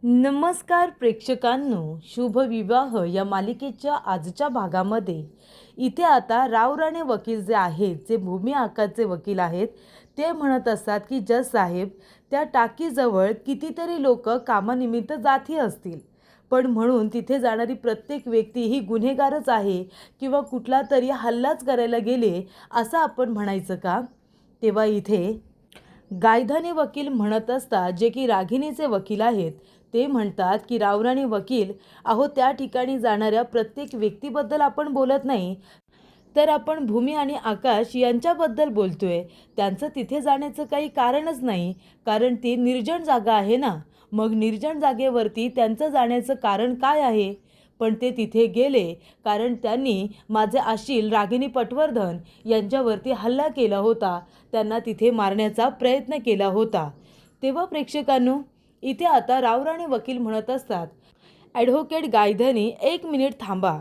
नमस्कार प्रेक्षकांनो, शुभ विवाह या मालिकेच्या आजच्या भागामध्ये इथे आता रावराणे वकील जे आहेत, जे भूमी आकाचे वकील आहेत, ते म्हणत असतात की जज साहेब, त्या टाकीजवळ कितीतरी लोक कामानिमित्त जाती असतील, पण म्हणून तिथे जाणारी प्रत्येक व्यक्ती ही गुन्हेगारच आहे किंवा कुठला तरी हल्लाच करायला गेले असं आपण म्हणायचं का? तेव्हा इथे गायधनी वकील म्हणत असतात, जे की रागिणीचे वकील आहेत, ते म्हणतात की रावराणी वकील, अहो त्या ठिकाणी जाणाऱ्या प्रत्येक व्यक्तीबद्दल आपण बोलत नाही, तर आपण भूमी आणि आकाश यांच्याबद्दल बोलतोय. त्यांचं तिथे जाण्याचं काही कारणच नाही, कारण ती निर्जन जागा आहे ना. मग निर्जन जागेवरती त्यांचं जाण्याचं कारण काय आहे? पण ते तिथे गेले कारण त्यांनी माझे आशील रागिनी पटवर्धन यांच्यावरती हल्ला केला होता, त्यांना तिथे मारण्याचा प्रयत्न केला होता. तेव्हा प्रेक्षकांनो, इथे आता रावराणे वकील म्हणत असतात, ॲडव्होकेट गायधनी, एक मिनिट थांबा.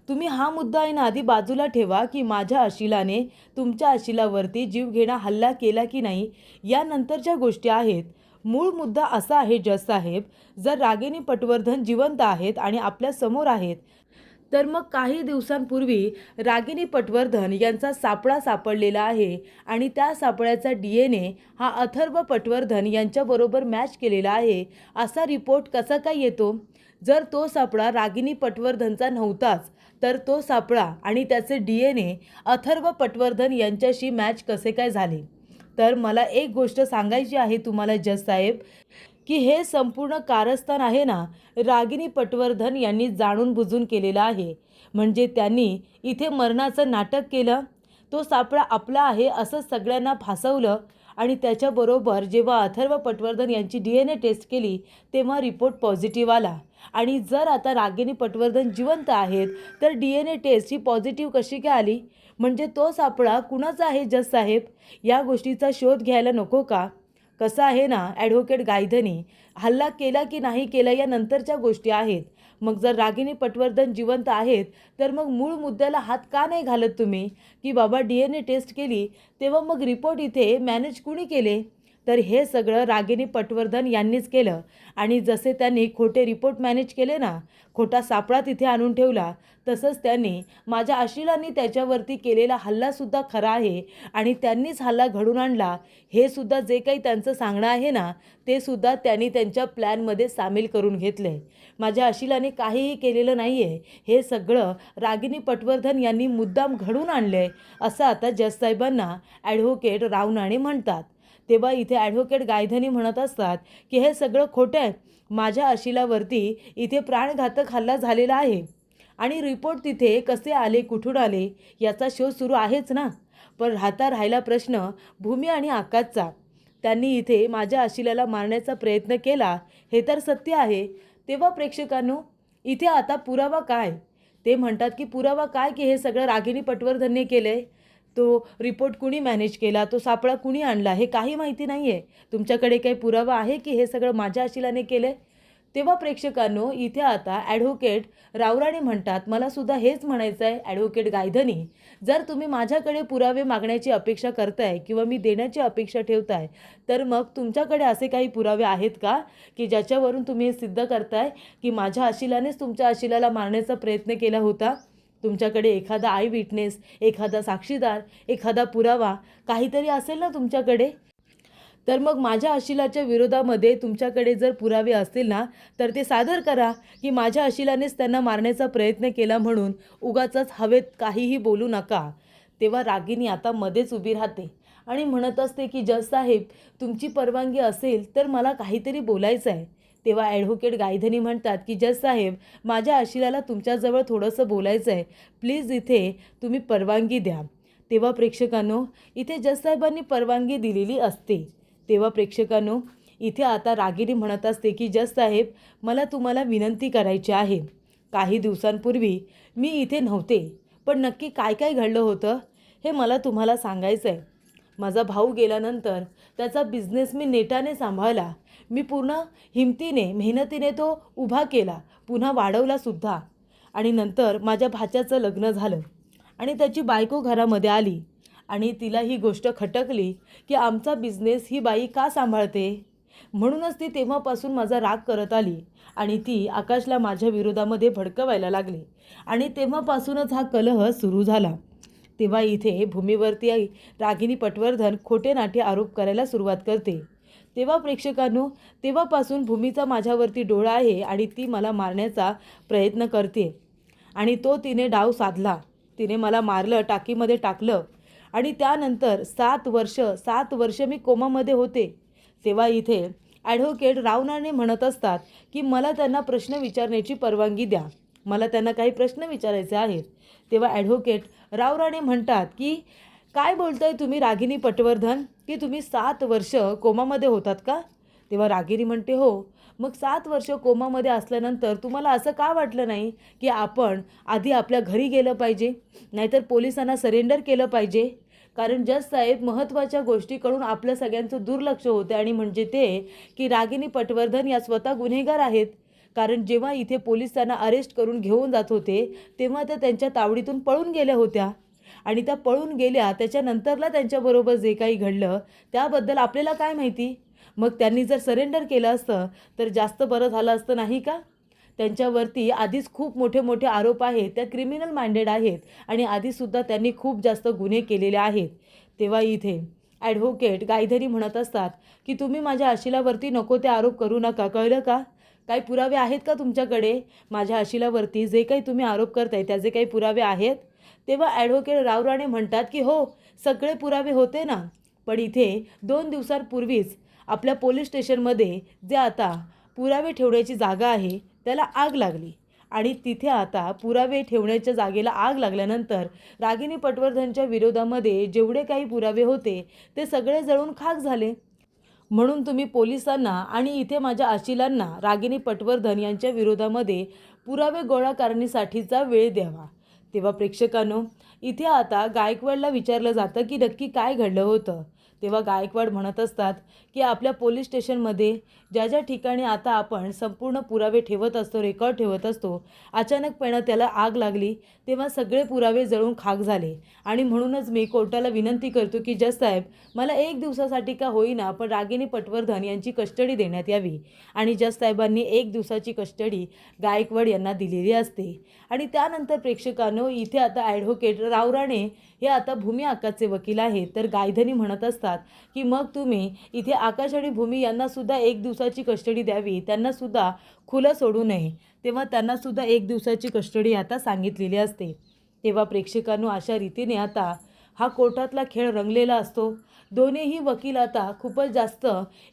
तुम्ही हा मुद्दा आहे ना आधी बाजूला ठेवा की माझ्या आशिलाने तुमच्या आशिलावरती जीवघेणा हल्ला केला की नाही, यानंतरच्या गोष्टी आहेत. मूळ मुद्दा असा आहे जज साहेब, जर रागिनी पटवर्धन जिवंत आहेत आणि आपल्या समोर आहेत, तर मग काही दिवसांपूर्वी रागिनी पटवर्धन यांचा सापळा सापडलेला आहे आणि त्या सापळ्याचा DNA हा अथर्व पटवर्धन यांच्याबरोबर मॅच केलेला आहे, असा रिपोर्ट कसा काय येतो? जर तो सापळा रागिनी पटवर्धनचा नव्हताच, तर तो सापळा आणि त्याचे DNA अथर्व पटवर्धन यांच्याशी मॅच कसे काय झाले? तर मला एक गोष्ट सांगायची आहे तुम्हाला जज साहेब, की हे संपूर्ण कारस्थान आहे ना, रागिनी पटवर्धन यांनी जाणून बुजून केलेलं आहे. म्हणजे त्यांनी इथे मरणाचं नाटक केलं, तो सापळा आपला आहे असं सगळ्यांना फासवलं आणि त्याच्याबरोबर जेव्हा अथर्व पटवर्धन यांची DNA टेस्ट केली, तेव्हा रिपोर्ट पॉझिटिव्ह आला. आणि जर आता रागिनी पटवर्धन जिवंत आहेत, तर DNA टेस्ट ही पॉझिटिव्ह कशी काय आली? म्हणजे तो सापळा कुणाचा आहे जज साहेब? या गोष्टीचा शोध घ्यायला नको का? कसं आहे ना ॲडव्होकेट गायधनी, हल्ला केला की नाही केला या नंतरच्या गोष्टी आहेत. मग जर रागिनी पटवर्धन जिवंत आहेत, तर मग मूळ मुद्द्याला हात का नाही घालत तुम्ही, की बाबा DNA टेस्ट केली तेव्हा मग रिपोर्ट इथे मॅनेज कुणी केले? तर हे सगळं रागिनी पटवर्धन यांनीच केलं. आणि जसे त्यांनी खोटे रिपोर्ट मॅनेज केले ना, खोटा सापळा तिथे आणून ठेवला, तसंच त्यांनी माझ्या आशिलांनी त्याच्यावरती केलेला हल्लासुद्धा खरा आहे आणि त्यांनीच हल्ला घडून आणला, हे सुद्धा जे काही त्यांचं सांगणं आहे ना, ते सुद्धा त्यांनी त्यांच्या प्लॅनमध्ये सामील करून घेतलं आहे. माझ्या आशिलाने काहीही केलेलं नाही आहे, हे सगळं रागिनी पटवर्धन यांनी मुद्दाम घडून आणलं आहे, असं आता जजसाहेबांना ॲडव्होकेट रावराणे म्हणतात. तेव्हा इथे ॲडव्होकेट गायधनी म्हणत असतात की हे सगळं खोटं आहे. माझ्या आशिलावरती इथे प्राणघातक हल्ला झालेला आहे आणि रिपोर्ट तिथे कसे आले, कुठून आले, याचा शोध सुरू आहेच ना. पण राहिला प्रश्न भूमी आणि आकाशचा. त्यांनी इथे माझ्या आशिलाला मारण्याचा प्रयत्न केला, हे तर सत्य आहे. तेव्हा प्रेक्षकांनो, इथे आता पुरावा काय? ते म्हणतात की पुरावा काय, की हे सगळं रागिनी पटवर्धनने केलं आहे, तो रिपोर्ट कुणी मॅनेज केला, तो सापळा कुणी आणला, हे काही माहिती नाही आहे. तुमच्याकडे काही पुरावा आहे की हे सगळं माझ्या आशिलाने केलं आहे? तेव्हा प्रेक्षकांनो, इथे आता ॲडव्होकेट रावराणे म्हणतात, मला सुद्धा हेच म्हणायचं आहे ॲडव्होकेट गायधनी, जर तुम्ही माझ्याकडे पुरावे मागण्याची अपेक्षा करताय किंवा मी देण्याची अपेक्षा ठेवताय, तर मग तुमच्याकडे असे काही पुरावे आहेत का, की ज्याच्यावरून तुम्ही हे सिद्ध करताय की माझ्या आशिलानेच तुमच्या आशिलाला मारण्याचा प्रयत्न केला होता? तुमच्याकडे एखादा आय विटनेस, एखादा साक्षीदार, एखादा पुरावा काहीतरी असेल ना तुमच्याकडे? तर मग माझ्या आशिलाच्या विरोधामध्ये तुमच्याकडे जर पुरावे असतील ना, तर ते सादर करा, की माझ्या आशिलानेच त्यांना मारण्याचा प्रयत्न केला म्हणून उगाचच हवेत काहीही बोलू नका. तेव्हा रागिनी आता मध्येच उभी राहते आणि म्हणत असते की जज साहेब, तुमची परवानगी असेल तर मला काहीतरी बोलायचं आहे. तेव्हा ॲडव्होकेट गायधनी म्हणतात की जज साहेब, माझ्या आशिलाला तुमच्याजवळ थोडंसं बोलायचं आहे, प्लीज इथे तुम्ही परवानगी द्या. तेव्हा प्रेक्षकांनो, इथे जज साहेबांनी परवानगी दिलेली असते. तेव्हा प्रेक्षकांनो, इथे आता रागिनी म्हणत असते की जज साहेब, मला तुम्हाला विनंती करायची आहे. काही दिवसांपूर्वी मी इथे नव्हते, पण नक्की काय काय घडलं होतं हे मला तुम्हाला सांगायचं आहे. माझा भाऊ गेल्यानंतर त्याचा बिझनेस मी नेटाने सांभाळला. मी पूर्ण हिमतीने, मेहनतीने तो उभा केला, पुन्हा वाढवलासुद्धा. आणि नंतर माझ्या भाच्याचं लग्न झालं आणि त्याची बायको घरामध्ये आली आणि तिला ही गोष्ट खटकली की आमचा बिझनेस ही बाई का सांभाळते. म्हणूनच ती तेव्हापासून माझा राग करत आली आणि ती आकाशला माझ्या विरोधामध्ये भडकवायला लागली आणि तेव्हापासूनच हा कलह सुरू झाला. तेव्हा इथे भूमीवरती रागिनी पटवर्धन खोटे नाटे आरोप करायला सुरुवात करते. तेव्हा प्रेक्षकांनो, तेव्हापासून भूमीचा माझ्यावरती डोळा आहे आणि ती मला मारण्याचा प्रयत्न करते आणि तो तिने डाव साधला. तिने मला मारलं, टाकीमध्ये टाकलं आणि त्यानंतर 7 वर्ष मी कोमामध्ये होते. तेव्हा इथे ॲडव्होकेट रावराणे म्हणत असतात की मला त्यांना प्रश्न विचारण्याची परवानगी द्या, मला त्यांना काही प्रश्न विचारायचे आहेत. तेव्हा ॲडव्होकेट रावराणे म्हणतात की काय बोलताय तुम्ही रागिनी पटवर्धन, की तुम्ही 7 वर्ष कोमामध्ये होतात का? तेव्हा रागिनी म्हणते हो. मग 7 वर्ष कोमामध्ये असल्यानंतर तुम्हाला असं का वाटलं नाही की आपण आधी आपल्या घरी गेलं पाहिजे, नाहीतर पोलिसांना सरेंडर केलं पाहिजे? कारण जज साहेब महत्त्वाच्या गोष्टीकडून आपल्या सगळ्यांचं दुर्लक्ष होते आणि म्हणजे ते की रागिनी पटवर्धन या स्वतः गुन्हेगार आहेत. कारण जेव्हा इथे पोलीस त्यांना अरेस्ट करून घेऊन जात होते तेव्हा त्या त्यांच्या तावडीतून पळून गेल्या होत्या आणि त्या पळून गेल्या. त्याच्यानंतरला त्यांच्याबरोबर जे काही घडलं त्याबद्दल आपल्याला काय माहिती? मग त्यांनी जर सरेंडर केलं असतं तर जास्त बरं झालं असतं नाही का? त्यांच्यावरती आधीच खूप मोठे मोठे आरोप आहेत, त्या क्रिमिनल माइंडेड आहेत आणि आधीसुद्धा त्यांनी खूप जास्त गुन्हे केलेले आहेत. तेव्हा इथे ॲडव्होकेट गायधनी म्हणत असतात की तुम्ही माझ्या आशिलावरती नको ते आरोप करू नका, कळलं का? काही पुरावे आहेत का तुमच्याकडे? माझ्या आशिलावरती जे काही तुम्ही आरोप करताय त्याचे काही पुरावे आहेत? तेव्हा ॲडव्होकेट रावराणे म्हणतात की हो, सगळे पुरावे होते ना, पण इथे 2 दिवसांपूर्वीच आपल्या पोलीस स्टेशनमध्ये जे आता पुरावे ठेवण्याची जागा आहे त्याला आग लागली आणि तिथे आता पुरावे ठेवण्याच्या जागेला आग लागल्यानंतर रागिनी पटवर्धनच्या विरोधामध्ये जेवढे काही पुरावे होते ते सगळे जळून खाक झाले. म्हणून तुम्ही पोलिसांना आणि इथे माझ्या आशिलांना रागिनी पटवर्धन यांच्या विरोधामध्ये पुरावे गोळा करण्यासाठीचा वेळ द्यावा. तेव्हा प्रेक्षकांनो, इथे आता गायकवाडला विचारलं जातं की नक्की काय घडलं होतं. तेव्हा गायकवाड म्हणत असतात की आपल्या पोलीस स्टेशनमध्ये ज्या ज्या ठिकाणी आता आपण संपूर्ण पुरावे ठेवत असतो, रेकॉर्ड ठेवत असतो, अचानकपणे त्याला आग लागली तेव्हा सगळे पुरावे जळून खाक झाले आणि म्हणूनच मी कोर्टाला विनंती करतो की जज साहेब, मला 1 दिवसासाठी का होईना पण रागिनी पटवर्धन यांची कस्टडी देण्यात यावी. आणि जज साहेबांनी 1 दिवसाची कस्टडी गायकवाड यांना दिलेली असते. आणि त्यानंतर प्रेक्षकांनो, इथे आता ॲडव्होकेट रावराणे हे आता भूमी आकाशचे वकील आहेत. तर गायधनी म्हणत असतात की मग तुम्ही इथे आकाश आणि भूमी यांनासुद्धा 1 दिवसाची कस्टडी द्यावी, त्यांनासुद्धा खुलं सोडू नये. तेव्हा त्यांनासुद्धा 1 दिवसाची कस्टडी आता सांगितलेली असते. तेव्हा प्रेक्षकांनो, अशा रीतीने आता हा कोर्टातला खेळ रंगलेला असतो. दोन्हीही वकील आता खूपच जास्त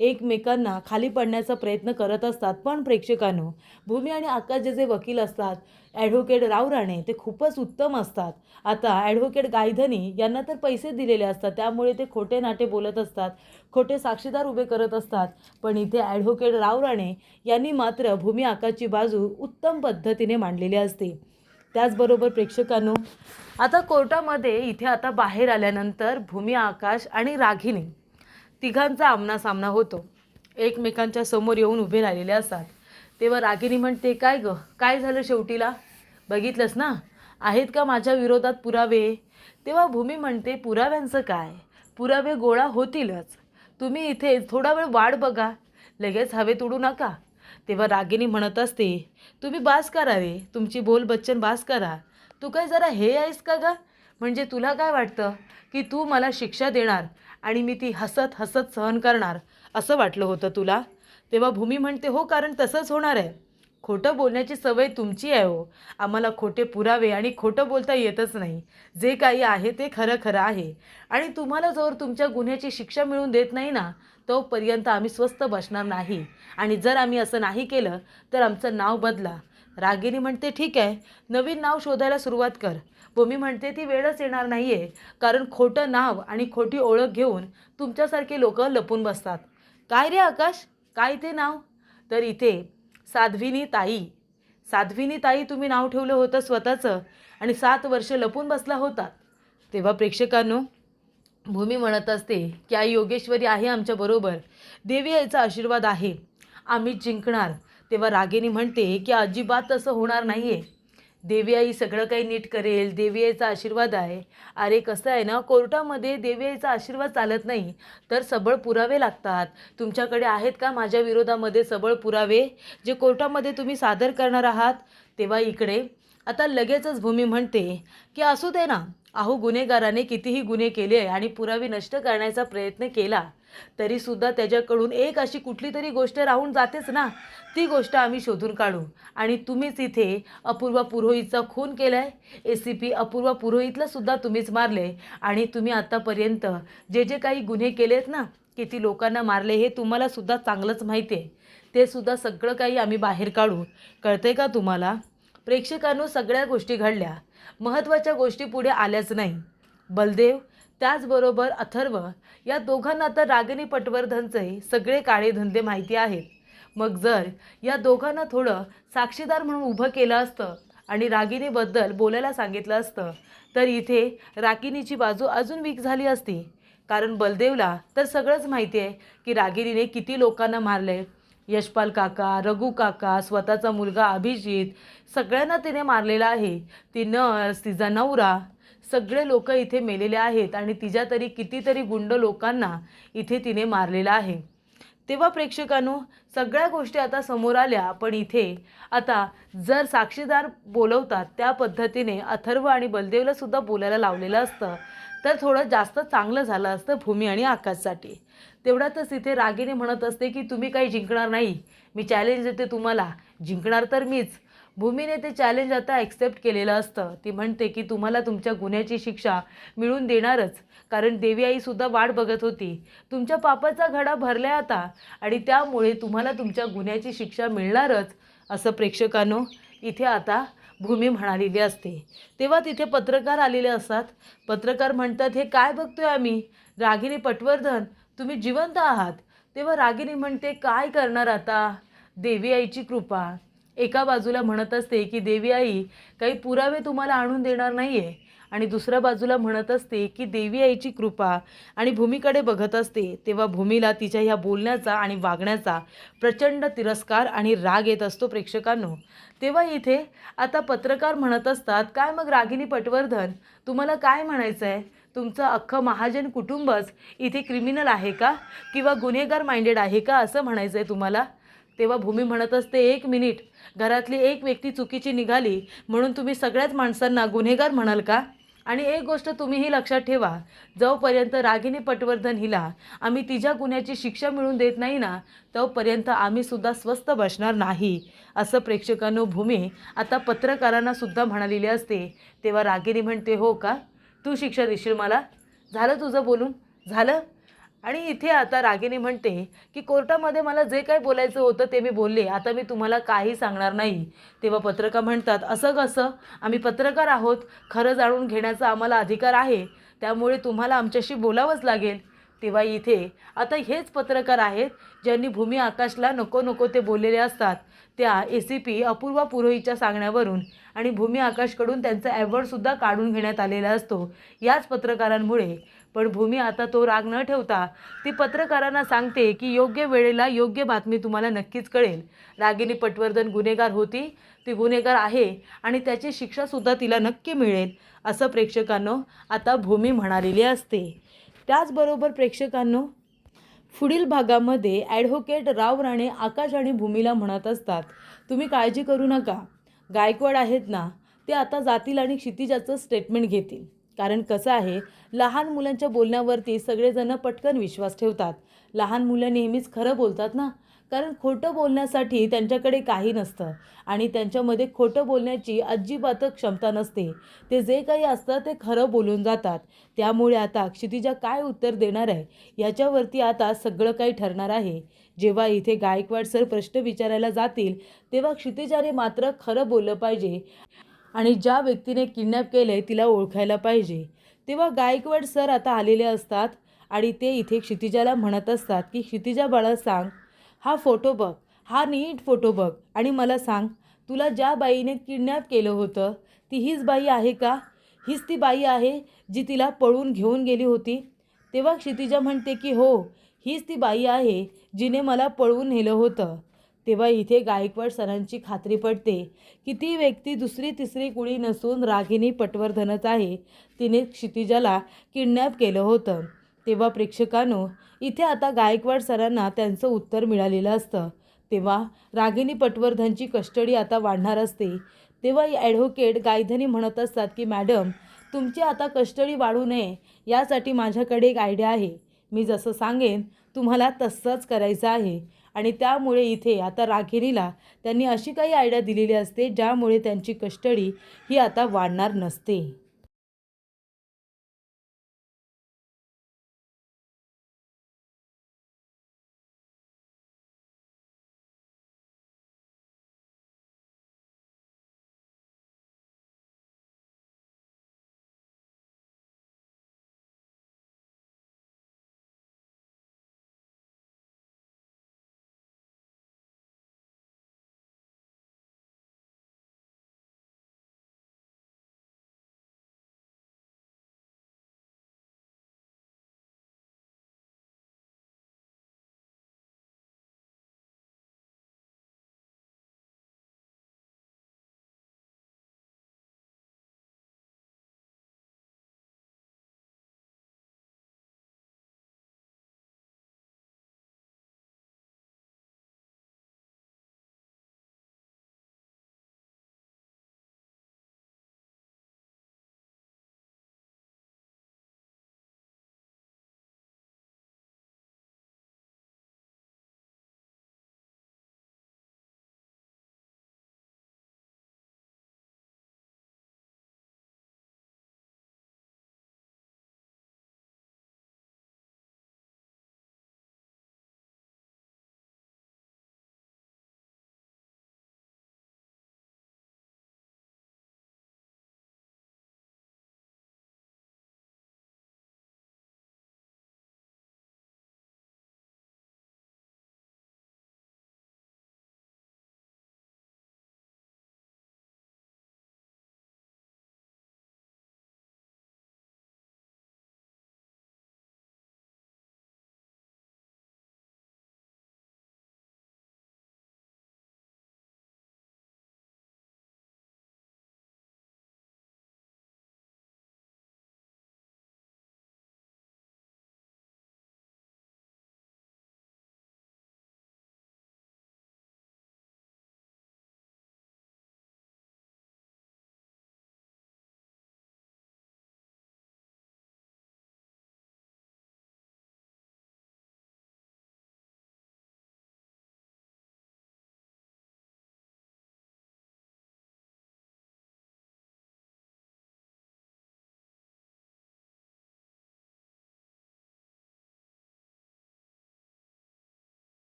एकमेकांना खाली पडण्याचा प्रयत्न करत असतात. पण प्रेक्षकांनो, भूमी आणि आकाश जे वकील असतात, ॲडव्होकेट रावराणे, ते खूपच उत्तम असतात. आता ॲडव्होकेट गायधनी यांना तर पैसे दिलेले असतात, त्यामुळे ते खोटे नाटे बोलत असतात, खोटे साक्षीदार उभे करत असतात. पण इथे ॲडव्होकेट रावराणे यांनी मात्र भूमी आकाशची बाजू उत्तम पद्धतीने मांडलेली असते. त्याचबरोबर प्रेक्षकांनो, आता कोर्टामध्ये इथे आता बाहेर आल्यानंतर भूमी आकाश आणि रागिनी तिघांचा आमनासामना होतो. एकमेकांच्या समोर येऊन उभे राहिलेले असतात. तेव्हा रागिनी म्हणते, काय गं, काय झालं शेवटीला? बघितलंस ना, आहेत का माझ्या विरोधात पुरावे? तेव्हा भूमी म्हणते, पुराव्यांचं काय, पुरावे गोळा होतीलच, तुम्ही इथे थोडा वेळ वाट बघा, लगेच हवेत उडू नका. तेव्हा रागिनी म्हणत असते, तुम्ही बास करा रे, तुमची बोल बच्चन बास करा. तू काय जरा हे आहेस का ग? म्हणजे तुला काय वाटतं की तू मला शिक्षा देणार आणि मी ती हसत हसत सहन करणार, असं वाटलं होतं तुला? तेव्हा भूमी म्हणते, हो, कारण तसंच होणार आहे. खोटं बोलण्याची सवय तुमची आहे हो. आम्हाला खोटे पुरावे आणि खोटं बोलता येतच नाही. जे काही आहे ते खरं खरं आहे आणि तुम्हाला जोवर तुमच्या गुन्ह्याची शिक्षा मिळवून देत नाही ना, तोपर्यंत आम्ही स्वस्थ बसणार नाही. आणि जर आम्ही असं नाही केलं तर आमचं नाव बदला. रागिनी म्हणते, ठीक आहे, नवीन नाव शोधायला सुरुवात कर. भूमी म्हणते, ती वेळच येणार नाही आहे, कारण खोटं नाव आणि खोटी ओळख घेऊन तुमच्यासारखे लोक लपून बसतात. काय रे आकाश, काय ते नाव? तर इथे साध्विनी ताई तुम्ही नाव ठेवलं होतं स्वतःचं आणि 7 वर्ष लपून बसला होता. तेव्हा प्रेक्षकांनो, भूमी म्हणत असते की आई योगेश्वरी आहे आमच्याबरोबर, देवी याचा आशीर्वाद आहे, आम्ही जिंकणार. तेव्हा रागिनी म्हणते की अजिबात तसं होणार नाही आहे. देवी आई सगळं काही नीट करेल, देवी आईचा आशीर्वाद आहे. अरे कसं आहे ना, कोर्टामध्ये देवी आईचा आशीर्वाद चालत नाही, तर सबळ पुरावे लागतात. तुमच्याकडे आहेत का माझ्या विरोधामध्ये सबळ पुरावे, जे कोर्टामध्ये तुम्ही सादर करणार आहात? तेव्हा इकडे आता लगेचच भूमी म्हणते की असू दे ना, अहो गुन्हेगाराने कितीही गुन्हे केले आणि पुरावे नष्ट करण्याचा प्रयत्न केला, तरीसुद्धा त्याच्याकडून एक अशी कुठली तरी गोष्ट राहून जातेच ना, ती गोष्ट आम्ही शोधून काढू. आणि तुम्हीच इथे अपूर्वा पुरोहितचा खून केलाय, ACP अपूर्वा पुरोहितला सुद्धा तुम्हीच मारले. आणि तुम्ही आत्तापर्यंत जे जे काही गुन्हे केलेत ना, किती लोकांना मारले हे तुम्हाला सुद्धा चांगलंच माहिती आहे. ते सुद्धा सगळं काही आम्ही बाहेर काढू. कळतंय का तुम्हाला? प्रेक्षकांनो, सगळ्या गोष्टी घडल्या, महत्त्वाच्या गोष्टी पुढे आल्याच नाही. बलदेव त्याचबरोबर अथर्व या दोघांना तर रागिनी पटवर्धनचे सगळे काळे धंदे माहिती आहेत. मग जर या दोघांना थोडं साक्षीदार म्हणून उभं केलं असतं आणि रागिनीबद्दल बोलायला सांगितलं असतं, तर इथे रागिनीची बाजू अजून वीक झाली असती. कारण बलदेवला तर सगळंच माहिती आहे की रागिनीने किती लोकांना मारले. यशपाल काका, रघु काका, स्वतःचा मुलगा अभिजित, सगळ्यांना तिने मारलेला आहे. ती नर्स, तिचा नवरा, सगळे लोक इथे मेलेले आहेत आणि तिच्या तरी कितीतरी गुंड लोकांना इथे तिने मारलेला आहे. तेव्हा प्रेक्षकांनो, सगळ्या गोष्टी आता समोर आल्या. पण इथे आता जर साक्षीदार बोलवतात त्या पद्धतीने अथर्व आणि बलदेवला सुद्धा बोलायला लावलेलं असतं, तर थोडं जास्त चांगलं झालं असतं भूमी आणि आकाशसाठी. तेवढ्यातच इथे रागिनी म्हणत असते की तुम्ही काही जिंकणार नाही, मी चॅलेंज देते तुम्हाला, जिंकणार तर मीच. भूमीने ते चॅलेंज आता ॲक्सेप्ट केलेलं असतं. ती म्हणते की तुम्हाला तुमच्या गुन्ह्याची शिक्षा मिळून देणारच, कारण देवी आईसुद्धा वाट बघत होती. तुमच्या पापाचा घडा भरलाय आता आणि त्यामुळे तुम्हाला तुमच्या गुन्ह्याची शिक्षा मिळणारच, असं प्रेक्षकांनो इथे आता भूमी म्हणालेली असते. तेव्हा तिथे पत्रकार आलेले असतात. पत्रकार म्हणतात, हे काय बघतोय आम्ही, रागिनी पटवर्धन तुम्ही जिवंत आहात. तेव्हा रागिनी म्हणते, काय करणार आता, देवी आईची कृपा. एका बाजूला म्हणत असते की देवी आई काही पुरावे तुम्हाला आणून देणार नाही आहे, आणि दुसऱ्या बाजूला म्हणत असते की देवी आईची कृपा, आणि भूमीकडे बघत असते. तेव्हा भूमीला तिच्या ह्या बोलण्याचा आणि वागण्याचा प्रचंड तिरस्कार आणि राग येत असतो प्रेक्षकांनो. तेव्हा इथे आता पत्रकार म्हणत असतात, काय मग रागिनी पटवर्धन, तुम्हाला काय म्हणायचं आहे? तुमचं अख्खं महाजन कुटुंबच इथे क्रिमिनल आहे का, किंवा गुन्हेगार माइंडेड आहे का, असं म्हणायचं आहे तुम्हाला? तेव्हा भूमी म्हणत असते, एक मिनिट, घरातली एक व्यक्ती चुकीची निघाली म्हणून तुम्ही सगळ्याच माणसांना गुन्हेगार म्हणाल का? आणि एक गोष्ट तुम्हीही लक्षात ठेवा, जोपर्यंत रागिनी पटवर्धन हिला आम्ही तिच्या गुन्ह्याची शिक्षा मिळवून देत नाही ना, तोपर्यंत आम्ही सुद्धा स्वस्थ बसणार नाही, असं प्रेक्षकांनो भूमी आता पत्रकारांना सुद्धा म्हणालेली असते. तेव्हा रागिनी म्हणते, हो का, तू शिक्षा देशील मला, झालं तुझं बोलून, झालं? आणि इथे आता रागिनी म्हणते की कोर्टामध्ये मला जे काही बोलायचं होतं ते मी बोलले, आता मी तुम्हाला काही सांगणार नाही. तेव्हा पत्रकार म्हणतात, असं कसं, आम्ही पत्रकार आहोत, खरं जाणून घेण्याचा आम्हाला अधिकार आहे, त्यामुळे तुम्हाला आमच्याशी बोलावंच लागेल. तेव्हा इथे आता हेच पत्रकार आहेत ज्यांनी भूमी आकाशला नको नको ते बोललेले असतात, त्या ACP अपूर्वा पुरोहितच्या सांगण्यावरून, आणि भूमी आकाशकडून त्यांचा ॲवॉर्डसुद्धा काढून घेण्यात आलेला असतो याच पत्रकारांमुळे. पण भूमी आता तो राग न ठेवता ती पत्रकारांना सांगते की योग्य वेळेला योग्य बातमी तुम्हाला नक्कीच कळेल. रागिनी पटवर्धन गुन्हेगार होती, ती गुन्हेगार आहे आणि त्याची शिक्षासुद्धा तिला नक्की मिळेल, असं प्रेक्षकांनो आता भूमी म्हणालेली असते. त्याचबरोबर प्रेक्षकांनो, पुढील भागामध्ये ॲडव्होकेट राव राणे आकाश आणि भूमीला म्हणत असतात, तुम्ही काळजी करू नका, गायकवाड आहेत ना, ते आता जातील आणि क्षितिजाचं स्टेटमेंट घेतील. कारण कसं आहे, लहान मुलांच्या बोलण्यावरती सगळेजण पटकन विश्वास ठेवतात. लहान मुलं नेहमीच खरं बोलतात ना, कारण खोटं बोलण्यासाठी त्यांच्याकडे काही नसतं आणि त्यांच्यामध्ये खोटं बोलण्याची अजिबात क्षमता नसते. ते जे काही असतं ते खरं बोलून जातात. त्यामुळे आता क्षितिजा काय उत्तर देणार आहे याच्यावरती आता सगळं काही ठरणार आहे. जेव्हा इथे गायकवाड सर प्रश्न विचारायला जातील, तेव्हा क्षितिजाने मात्र खरं बोललं पाहिजे आणि ज्या व्यक्तीने किडनॅप केलं तिला ओळखायला पाहिजे. तेव्हा गायकवाड सर आता आलेले असतात आणि ते इथे क्षितिजाला म्हणत असतात की क्षितिजा बाळा, सांग, हा फोटो बघ, हा नीट फोटो बघ आणि मला सांग, तुला ज्या बाईने किडनॅप केलं होतं ती हीच बाई आहे का? हीच ती बाई आहे जी तिला पळून घेऊन गेली होती? तेव्हा क्षितिजा म्हणते की हो, हीच ती बाई आहे जिने मला पळवून नेलं होतं. तेव्हा इथे गायकवाड सरांची खात्री पडते की ती व्यक्ती दुसरी तिसरी कुणी नसून रागिनी पटवर्धनच आहे. तिने क्षितिजाला किडनॅप केलं होतं. तेव्हा प्रेक्षकांनो, इथे आता गायकवाड सरांना त्यांचं उत्तर मिळालेलं असतं. तेव्हा रागिनी पटवर्धनची कस्टडी आता वाढणार असते. तेव्हा ॲडव्होकेट गायधनी म्हणत असतात की मॅडम, तुमची आता कस्टडी वाढू नये यासाठी माझ्याकडे एक आयडिया आहे. मी जसं सांगेन तुम्हाला तसंच करायचं आहे. आणि त्यामुळे इथे आता रागिनीला त्यांनी अशी काही आयडिया दिलेली असते ज्यामुळे त्यांची कस्टडी ही आता वाढणार नसते.